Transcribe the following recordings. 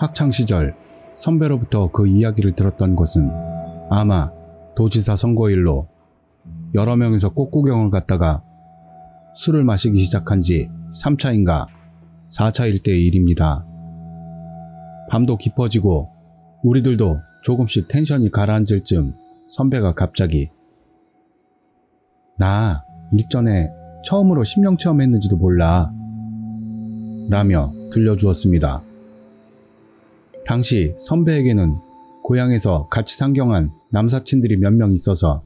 학창시절 선배로부터 그 이야기를 들었던 것은 아마 도지사 선거일로 여러 명이서 꽃구경을 갔다가 술을 마시기 시작한 지 3차인가 4차일 때의 일입니다. 밤도 깊어지고 우리들도 조금씩 텐션이 가라앉을 즈음 선배가 갑자기 "나 일전에 처음으로 심령 체험했는지도 몰라" 라며 들려주었습니다. 당시 선배에게는 고향에서 같이 상경한 남사친들이 몇 명 있어서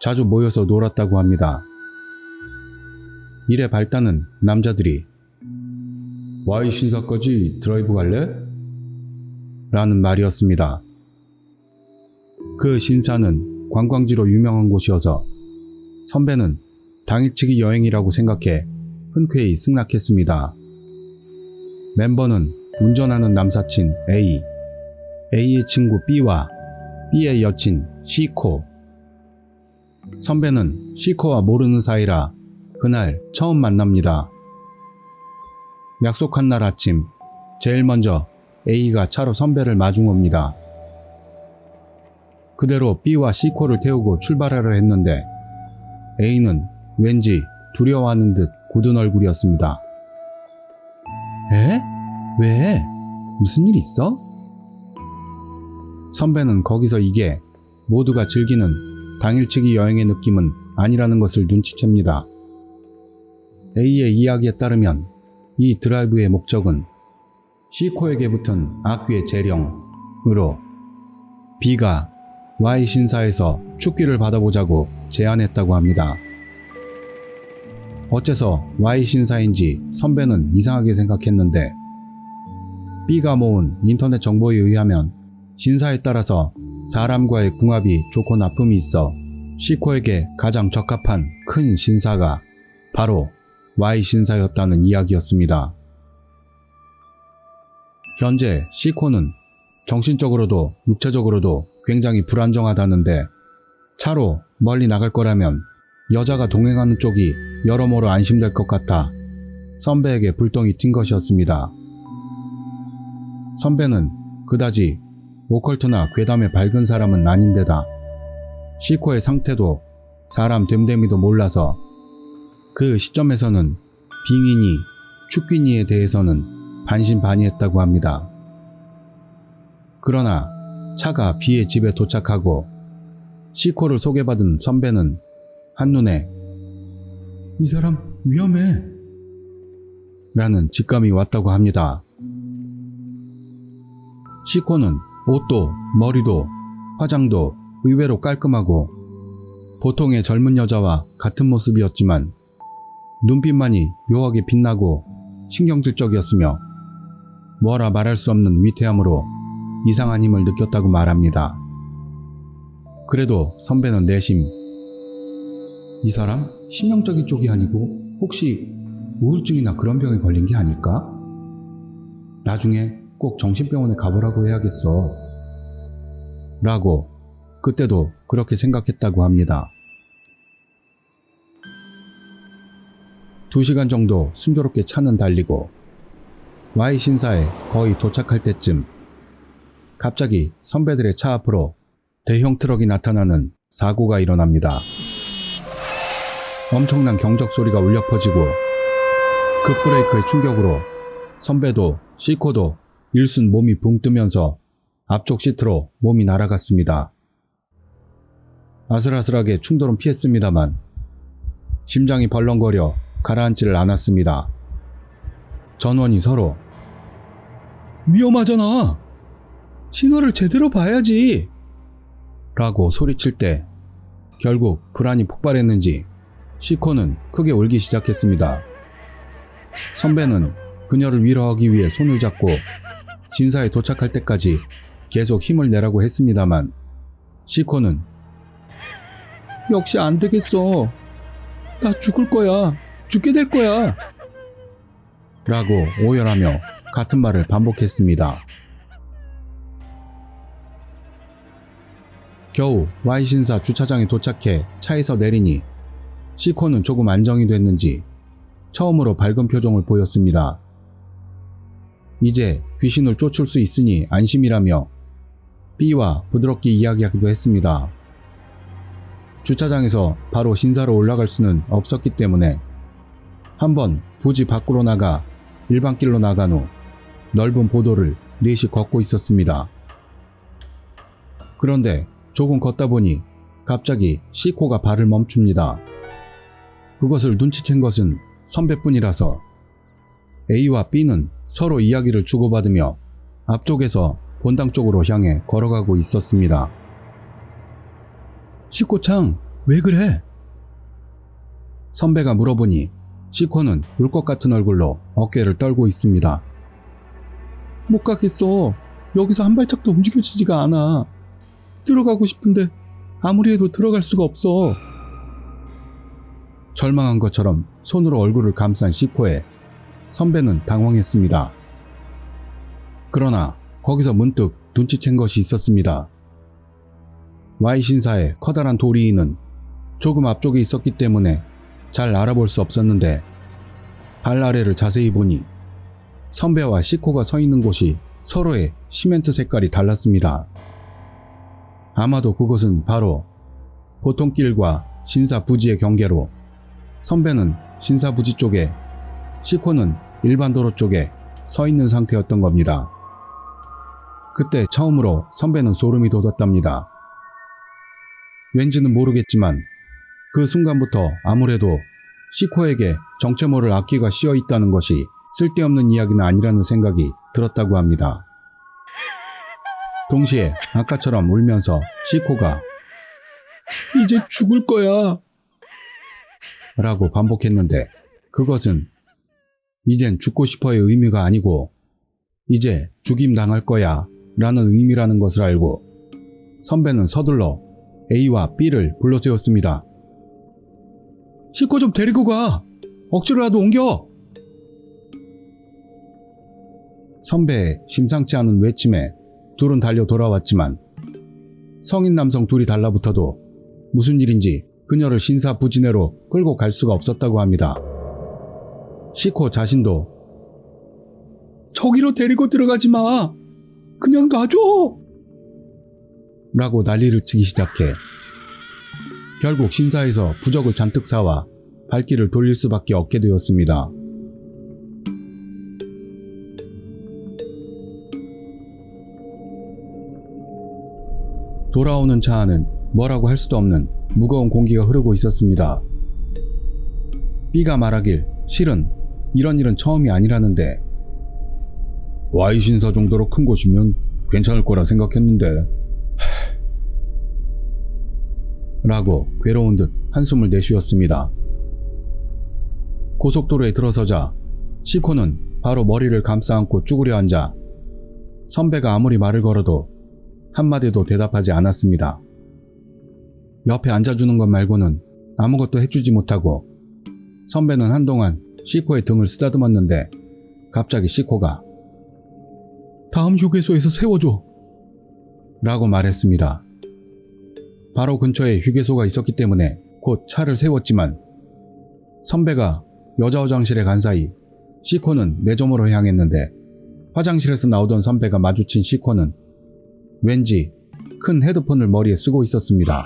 자주 모여서 놀았다고 합니다. 이래 발단은 남자들이 "Y 신사까지 드라이브 갈래?" 라는 말이었습니다. 그 신사는 관광지로 유명한 곳이어서 선배는 당일치기 여행이라고 생각해 흔쾌히 승낙했습니다. 멤버는 운전하는 남사친 A, A의 친구 B와 B의 여친 C코. 선배는 C코와 모르는 사이라 그날 처음 만납니다. 약속한 날 아침 제일 먼저 A가 차로 선배를 마중 옵니다. 그대로 B와 C코를 태우고 출발하려 했는데 A는 왠지 두려워하는 듯 굳은 얼굴이었습니다. "에? 왜? 무슨 일 있어?" 선배는 거기서 이게 모두가 즐기는 당일치기 여행의 느낌은 아니라는 것을 눈치챕니다. A의 이야기에 따르면 이 드라이브의 목적은 C코에게 붙은 악귀의 재령으로 B가 Y 신사에서 축기를 받아보자고 제안했다고 합니다. 어째서 Y 신사인지 선배는 이상하게 생각했는데 B가 모은 인터넷 정보에 의하면 신사에 따라서 사람과의 궁합이 좋고 나쁨이 있어 C코에게 가장 적합한 큰 신사가 바로 Y 신사였다는 이야기였습니다. 현재 C코는 정신적으로도 육체적으로도 굉장히 불안정하다는데 차로 멀리 나갈 거라면 여자가 동행하는 쪽이 여러모로 안심될 것 같아 선배에게 불똥이 튄 것이었습니다. 선배는 그다지 오컬트나 괴담에 밝은 사람은 아닌데다 C코의 상태도 사람 됨됨이도 몰라서 그 시점에서는 빙이니 축귀니에 대해서는 반신반의했다고 합니다. 그러나 차가 B의 집에 도착하고 C코를 소개받은 선배는 한눈에 "이 사람 위험해" 라는 직감이 왔다고 합니다. C코는 옷도 머리도 화장도 의외로 깔끔하고 보통의 젊은 여자와 같은 모습이었지만 눈빛만이 묘하게 빛나고 신경질적이었으며 뭐라 말할 수 없는 위태함으로 이상한 힘을 느꼈다고 말합니다. 그래도 선배는 내심 "이 사람 심령적인 쪽이 아니고 혹시 우울증이나 그런 병에 걸린 게 아닐까? 나중에 꼭 정신병원에 가보라고 해야겠어" 라고 그때도 그렇게 생각했다고 합니다. 2시간 정도 순조롭게 차는 달리고 Y 신사에 거의 도착할 때쯤 갑자기 선배들의 차 앞으로 대형 트럭이 나타나는 사고가 일어납니다. 엄청난 경적 소리가 울려 퍼지고 급브레이크의 충격으로 선배도 C코도 일순 몸이 붕 뜨면서 앞쪽 시트로 몸이 날아갔습니다. 아슬아슬하게 충돌은 피했습니다만 심장이 벌렁거려 가라앉지를 않았습니다. 전원이 서로 "위험하잖아! 신호를 제대로 봐야지!" 라고 소리칠 때 결국 불안이 폭발했는지 C코는 크게 울기 시작했습니다. 선배는 그녀를 위로하기 위해 손을 잡고 신사에 도착할 때까지 계속 힘을 내라고 했습니다만 C코는 "역시 안 되겠어. 나 죽을 거야. 죽게 될 거야." 라고 오열하며 같은 말을 반복했습니다. 겨우 Y신사 주차장에 도착해 차에서 내리니 C코는 조금 안정이 됐는지 처음으로 밝은 표정을 보였습니다. 이제 귀신을 쫓을 수 있으니 안심이라며 B와 부드럽게 이야기하기도 했습니다. 주차장에서 바로 신사로 올라갈 수는 없었기 때문에 한번 부지 밖으로 나가 일반길로 나간 후 넓은 보도를 넷이 걷고 있었습니다. 그런데 조금 걷다 보니 갑자기 C코가 발을 멈춥니다. 그것을 눈치챈 것은 선배뿐이라서 A와 B는 서로 이야기를 주고받으며 앞쪽에서 본당 쪽으로 향해 걸어가고 있었습니다. C코창, 왜 그래? 선배가 물어보니 C코는 울 것 같은 얼굴로 어깨를 떨고 있습니다. 못 가겠어. 여기서 한 발짝도 움직여지지가 않아. 들어가고 싶은데 아무리 해도 들어갈 수가 없어. 절망한 것처럼 손으로 얼굴을 감싼 C코에 선배는 당황했습니다. 그러나 거기서 문득 눈치챈 것이 있었습니다. Y신사의 커다란 도리인은 조금 앞쪽에 있었기 때문에 잘 알아볼 수 없었는데 발 아래를 자세히 보니 선배와 C코가 서 있는 곳이 서로의 시멘트 색깔이 달랐습니다. 아마도 그것은 바로 보통길과 신사 부지의 경계로 선배는 신사 부지 쪽에 C코는 일반 도로 쪽에 서 있는 상태였던 겁니다. 그때 처음으로 선배는 소름이 돋았답니다. 왠지는 모르겠지만 그 순간부터 아무래도 C코에게 정체 모를 악기가 씌어 있다는 것이 쓸데없는 이야기는 아니라는 생각이 들었다고 합니다. 동시에 아까처럼 울면서 C코가 이제 죽을 거야 라고 반복했는데 그것은 이젠 죽고 싶어의 의미가 아니고 이제 죽임 당할 거야 라는 의미라는 것을 알고 선배는 서둘러 A와 B를 불러세웠습니다. C코 좀 데리고 가! 억지로라도 옮겨! 선배의 심상치 않은 외침에 둘은 달려 돌아왔지만 성인 남성 둘이 달라붙어도 무슨 일인지 그녀를 신사 부지 내로 끌고 갈 수가 없었다고 합니다. C코 자신도 저기로 데리고 들어가지 마! 그냥 놔줘! 라고 난리를 치기 시작해 결국 신사에서 부적을 잔뜩 사와 발길을 돌릴 수밖에 없게 되었습니다. 돌아오는 차 안은 뭐라고 할 수도 없는 무거운 공기가 흐르고 있었습니다. B가 말하길 실은 이런 일은 처음이 아니라는데 Y신사 정도로 큰 곳이면 괜찮을 거라 생각했는데 라고 괴로운 듯 한숨을 내쉬었습니다. 고속도로에 들어서자 C코는 바로 머리를 감싸 안고 쭈그려 앉아 선배가 아무리 말을 걸어도 한마디도 대답하지 않았습니다. 옆에 앉아주는 것 말고는 아무것도 해주지 못하고 선배는 한동안 C코의 등을 쓰다듬었는데 갑자기 C코가 다음 휴게소에서 세워줘 라고 말했습니다. 바로 근처에 휴게소가 있었기 때문에 곧 차를 세웠지만 선배가 여자 화장실에 간 사이 C코는 매점으로 향했는데 화장실에서 나오던 선배가 마주친 C코는 왠지 큰 헤드폰을 머리에 쓰고 있었습니다.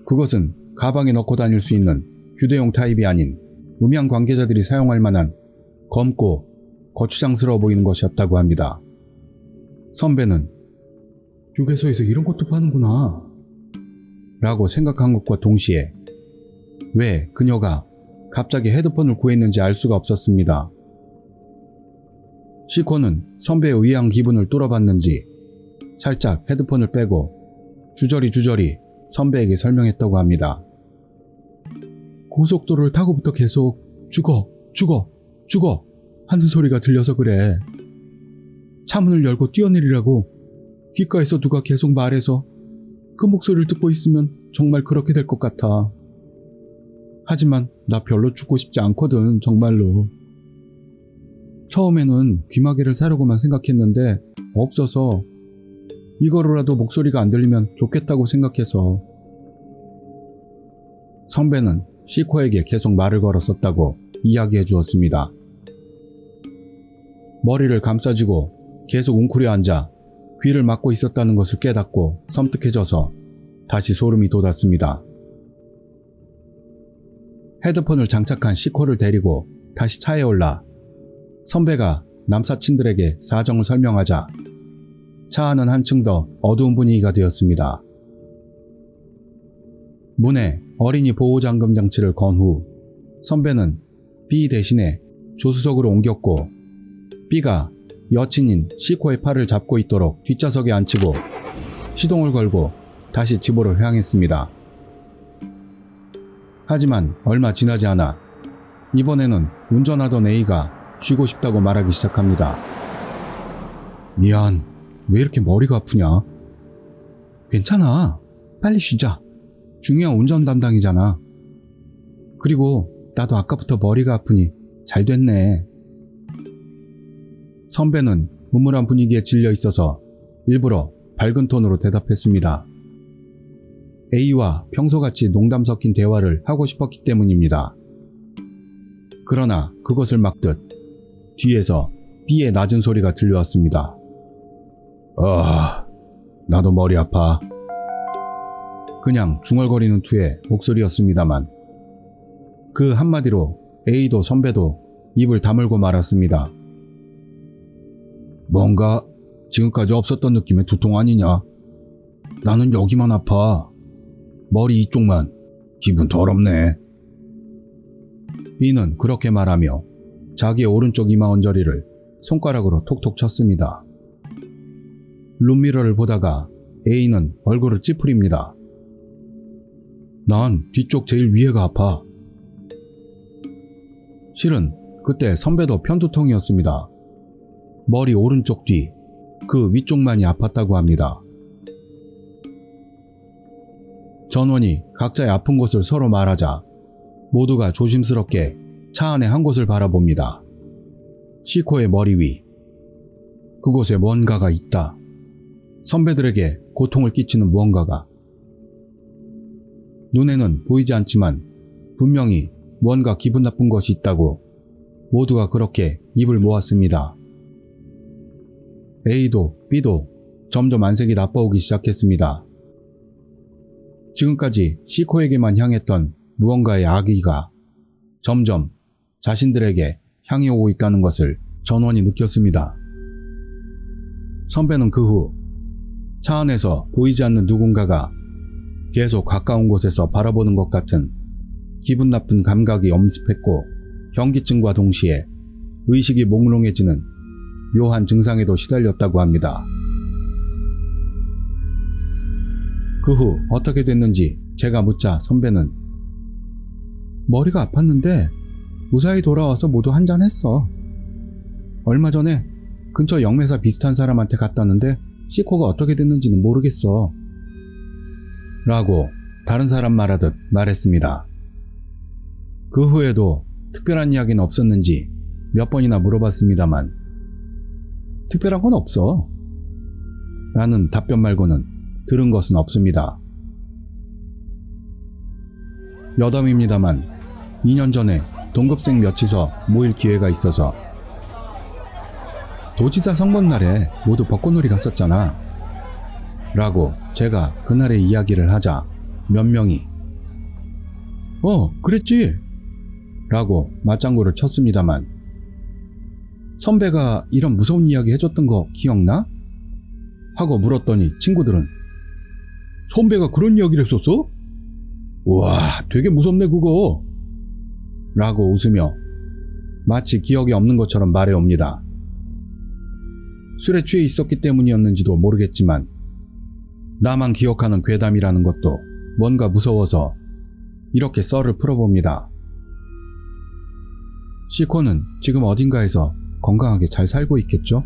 그것은 가방에 넣고 다닐 수 있는 휴대용 타입이 아닌 음향 관계자들이 사용할 만한 검고 거추장스러워 보이는 것이었다고 합니다. 선배는 휴게소에서 이런 것도 파는구나 라고 생각한 것과 동시에 왜 그녀가 갑자기 헤드폰을 구했는지 알 수가 없었습니다. C코는 선배의 의아한 기분을 뚫어봤는지 살짝 헤드폰을 빼고 주저리 선배에게 설명했다고 합니다. 고속도로를 타고부터 계속 죽어 하는 소리가 들려서 그래. 차문을 열고 뛰어내리라고 귓가에서 누가 계속 말해서 그 목소리를 듣고 있으면 정말 그렇게 될 것 같아. 하지만 나 별로 죽고 싶지 않거든, 정말로. 처음에는 귀마개를 사려고만 생각했는데 없어서 이거로라도 목소리가 안 들리면 좋겠다고 생각해서. 선배는 C코에게 계속 말을 걸었었다고 이야기해 주었습니다. 머리를 감싸쥐고 계속 웅크려 앉아 귀를 막고 있었다는 것을 깨닫고 섬뜩해져서 다시 소름이 돋았습니다. 헤드폰을 장착한 시코를 데리고 다시 차에 올라 선배가 남사친들에게 사정을 설명하자 차 안은 한층 더 어두운 분위기가 되었습니다. 문에 어린이 보호잠금 장치를 건 후 선배는 B 대신에 조수석으로 옮겼고 B가 여친인 시코의 팔을 잡고 있도록 뒷좌석에 앉히고 시동을 걸고 다시 집으로 향했습니다. 하지만 얼마 지나지 않아 이번에는 운전하던 A가 쉬고 싶다고 말하기 시작합니다. 미안, 왜 이렇게 머리가 아프냐? 괜찮아, 빨리 쉬자. 중요한 운전 담당이잖아. 그리고 나도 아까부터 머리가 아프니 잘 됐네. 선배는 음울한 분위기에 질려 있어서 일부러 밝은 톤으로 대답했습니다. A와 평소같이 농담 섞인 대화를 하고 싶었기 때문입니다. 그러나 그것을 막듯 뒤에서 B의 낮은 소리가 들려왔습니다. 나도 머리 아파. 그냥 중얼거리는 투의 목소리였습니다만 그 한마디로 A도 선배도 입을 다물고 말았습니다. 뭔가 지금까지 없었던 느낌의 두통 아니냐? 나는 여기만 아파. 머리 이쪽만. 기분 더럽네. B는 그렇게 말하며 자기의 오른쪽 이마 언저리를 손가락으로 톡톡 쳤습니다. 룸미러를 보다가 A는 얼굴을 찌푸립니다. 난 뒤쪽 제일 위에가 아파. 실은 그때 선배도 편두통이었습니다. 머리 오른쪽 뒤, 그 위쪽만이 아팠다고 합니다. 전원이 각자의 아픈 곳을 서로 말하자 모두가 조심스럽게 차 안의 한 곳을 바라봅니다. 시코의 머리 위. 그곳에 뭔가가 있다. 선배들에게 고통을 끼치는 무언가가. 눈에는 보이지 않지만 분명히 뭔가 기분 나쁜 것이 있다고 모두가 그렇게 입을 모았습니다. A도 B도 점점 안색이 나빠오기 시작했습니다. 지금까지 시코에게만 향했던 무언가의 악의가 점점 자신들에게 향해 오고 있다는 것을 전원이 느꼈습니다. 선배는 그 후 차 안에서 보이지 않는 누군가가 계속 가까운 곳에서 바라보는 것 같은 기분 나쁜 감각이 엄습했고 현기증과 동시에 의식이 몽롱해지는 묘한 증상에도 시달렸다고 합니다. 그 후 어떻게 됐는지 제가 묻자 선배는 머리가 아팠는데 무사히 돌아와서 모두 한잔했어. 얼마 전에 근처 영매사 비슷한 사람한테 갔다는데 시코가 어떻게 됐는지는 모르겠어. 라고 다른 사람 말하듯 말했습니다. 그 후에도 특별한 이야기는 없었는지 몇 번이나 물어봤습니다만 특별한 건 없어. 라는 답변 말고는 들은 것은 없습니다. 여담입니다만 2년 전에 동급생 몇이서 모일 기회가 있어서 도지사 선거날에 모두 벚꽃놀이 갔었잖아. 라고 제가 그날의 이야기를 하자 몇 명이 그랬지. 라고 맞장구를 쳤습니다만 선배가 이런 무서운 이야기 해줬던 거 기억나? 하고 물었더니 친구들은 선배가 그런 이야기를 했었어? 우와, 되게 무섭네 그거. 라고 웃으며 마치 기억이 없는 것처럼 말해옵니다. 술에 취해 있었기 때문이었는지도 모르겠지만 나만 기억하는 괴담이라는 것도 뭔가 무서워서 이렇게 썰을 풀어봅니다. 시코는 지금 어딘가에서 건강하게 잘 살고 있겠죠?